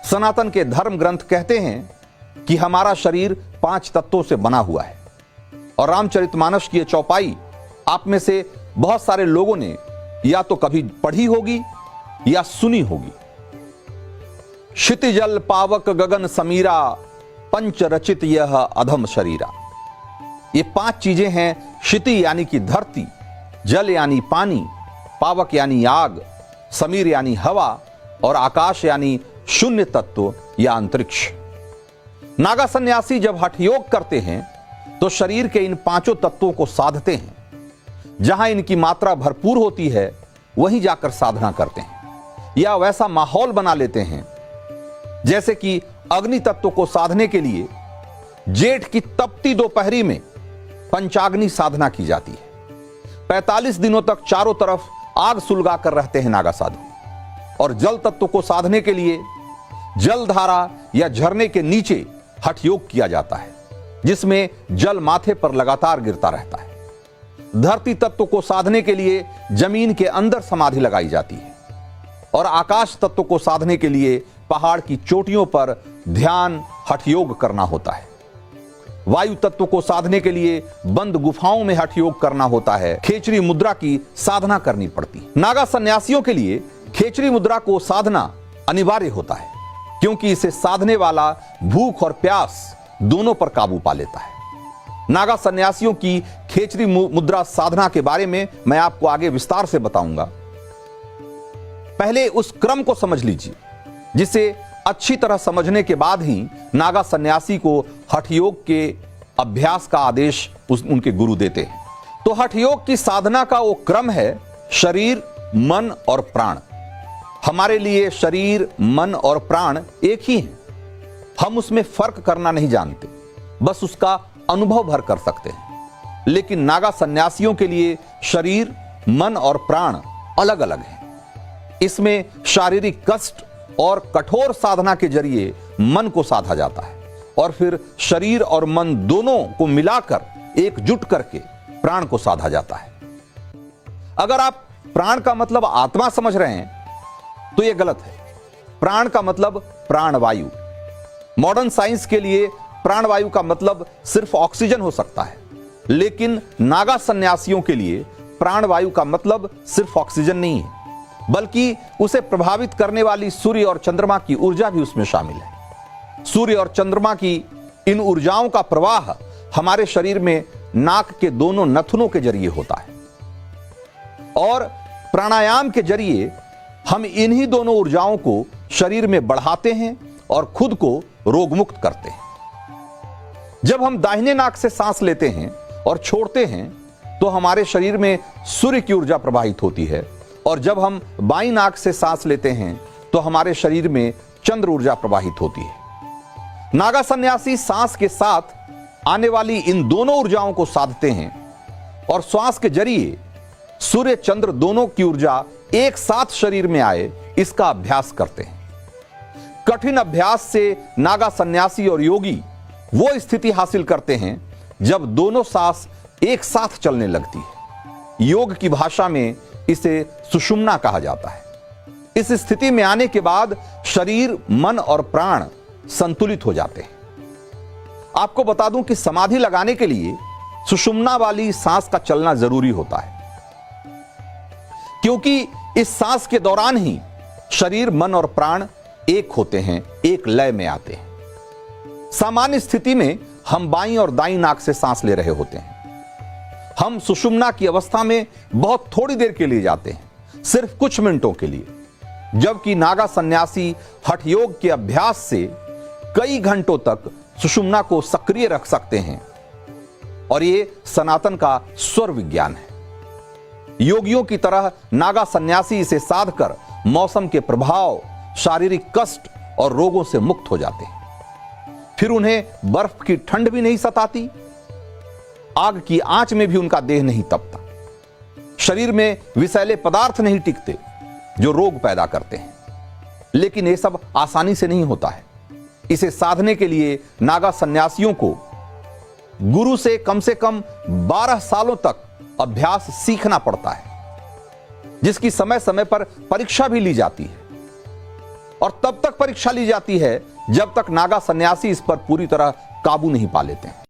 सनातन के धर्म ग्रंथ कहते हैं कि हमारा शरीर 5 तत्वों से बना हुआ है और रामचरितमानस की ये चौपाई आप में से बहुत सारे लोगों ने या तो कभी पढ़ी होगी या सुनी होगी। क्षितिजल पावक गगन समीरा पंच रचित यह अधम शरीरा। ये 5 चीजें हैं। क्षिति यानी कि धरती, जल यानी पानी, पावक यानी आग, समीर यानी हवा और आकाश यानी शून्य तत्व या अंतरिक्ष। नागा सन्यासी जब हठ योग करते हैं तो शरीर के इन 5 तत्वों को साधते हैं। जहां इनकी मात्रा भरपूर होती है वहीं जाकर साधना करते हैं या वैसा माहौल बना लेते हैं जैसे कि अग्नि तत्व को साधने के लिए जेठ की तपती दोपहरी में पंचाग्नि साधना की जाती है। 45 दिनों तक चारों तरफ आग सुलगा कर रहते हैं नागा साधु। और जल तत्व को साधने के लिए जलधारा या झरने के नीचे हठ योग किया जाता है जिसमें जल माथे पर लगातार गिरता रहता है। धरती तत्व को साधने के लिए जमीन के अंदर समाधि लगाई जाती है और आकाश तत्व को साधने के लिए पहाड़ की चोटियों पर ध्यान हठ योग करना होता है। वायु तत्व को साधने के लिए बंद गुफाओं में हठ योग करना होता है। खेचरी मुद्रा की साधना करनी पड़ती है। नागा सन्यासियों के लिए खेचरी मुद्रा को साधना अनिवार्य होता है क्योंकि इसे साधने वाला भूख और प्यास दोनों पर काबू पा लेता है। नागा सन्यासियों की खेचरी मुद्रा साधना के बारे में मैं आपको आगे विस्तार से बताऊंगा। पहले उस क्रम को समझ लीजिए जिसे अच्छी तरह समझने के बाद ही नागा सन्यासी को हठ योग के अभ्यास का आदेश उनके गुरु देते हैं। तो हठ योग की साधना का वो क्रम है शरीर, मन और प्राण। हमारे लिए शरीर, मन और प्राण एक ही हैं। हम उसमें फर्क करना नहीं जानते, बस उसका अनुभव भर कर सकते हैं। लेकिन नागा सन्यासियों के लिए शरीर, मन और प्राण अलग अलग हैं। इसमें शारीरिक कष्ट और कठोर साधना के जरिए मन को साधा जाता है और फिर शरीर और मन दोनों को मिलाकर एकजुट करके प्राण को साधा जाता है। अगर आप प्राण का मतलब आत्मा समझ रहे हैं तो यह गलत है। प्राण का मतलब प्राणवायु। मॉडर्न साइंस के लिए प्राणवायु का मतलब सिर्फ ऑक्सीजन हो सकता है, लेकिन नागा सन्यासियों के लिए प्राणवायु का मतलब सिर्फ ऑक्सीजन नहीं है बल्कि उसे प्रभावित करने वाली सूर्य और चंद्रमा की ऊर्जा भी उसमें शामिल है। सूर्य और चंद्रमा की इन ऊर्जाओं का प्रवाह हमारे शरीर में नाक के दोनों नथुनों के जरिए होता है और प्राणायाम के जरिए हम इन्हीं दोनों ऊर्जाओं को शरीर में बढ़ाते हैं और खुद को रोगमुक्त करते हैं। जब हम दाहिने नाक से सांस लेते हैं और छोड़ते हैं तो हमारे शरीर में सूर्य की ऊर्जा प्रवाहित होती है और जब हम बाईं नाक से सांस लेते हैं तो हमारे शरीर में चंद्र ऊर्जा प्रवाहित होती है। नागा सन्यासी सांस के साथ आने वाली इन दोनों ऊर्जाओं को साधते हैं और श्वास के जरिए सूर्य चंद्र दोनों की ऊर्जा एक साथ शरीर में आए इसका अभ्यास करते हैं। कठिन अभ्यास से नागा सन्यासी और योगी वो स्थिति हासिल करते हैं जब दोनों सांस एक साथ चलने लगती है। योग की भाषा में इसे सुषुम्ना कहा जाता है। इस स्थिति में आने के बाद शरीर, मन और प्राण संतुलित हो जाते हैं। आपको बता दूं कि समाधि लगाने के लिए सुषुम्ना वाली सांस का चलना जरूरी होता है क्योंकि इस सांस के दौरान ही शरीर, मन और प्राण एक होते हैं, एक लय में आते हैं। सामान्य स्थिति में हम बाईं और दाईं नाक से सांस ले रहे होते हैं। हम सुषुम्ना की अवस्था में बहुत थोड़ी देर के लिए जाते हैं, सिर्फ कुछ मिनटों के लिए, जबकि नागा सन्यासी हठ योग के अभ्यास से कई घंटों तक सुषुम्ना को सक्रिय रख सकते हैं और ये सनातन का स्वर विज्ञान है। योगियों की तरह नागा सन्यासी इसे साधकर मौसम के प्रभाव, शारीरिक कष्ट और रोगों से मुक्त हो जाते हैं। फिर उन्हें बर्फ की ठंड भी नहीं सताती, आग की आंच में भी उनका देह नहीं तपता, शरीर में विषैले पदार्थ नहीं टिकते जो रोग पैदा करते हैं। लेकिन यह सब आसानी से नहीं होता है। इसे साधने के लिए नागा सन्यासियों को गुरु से कम 12 सालों तक अभ्यास सीखना पड़ता है, जिसकी समय समय पर परीक्षा भी ली जाती है। और तब तक परीक्षा ली जाती है जब तक नागा सन्यासी इस पर पूरी तरह काबू नहीं पा लेते हैं।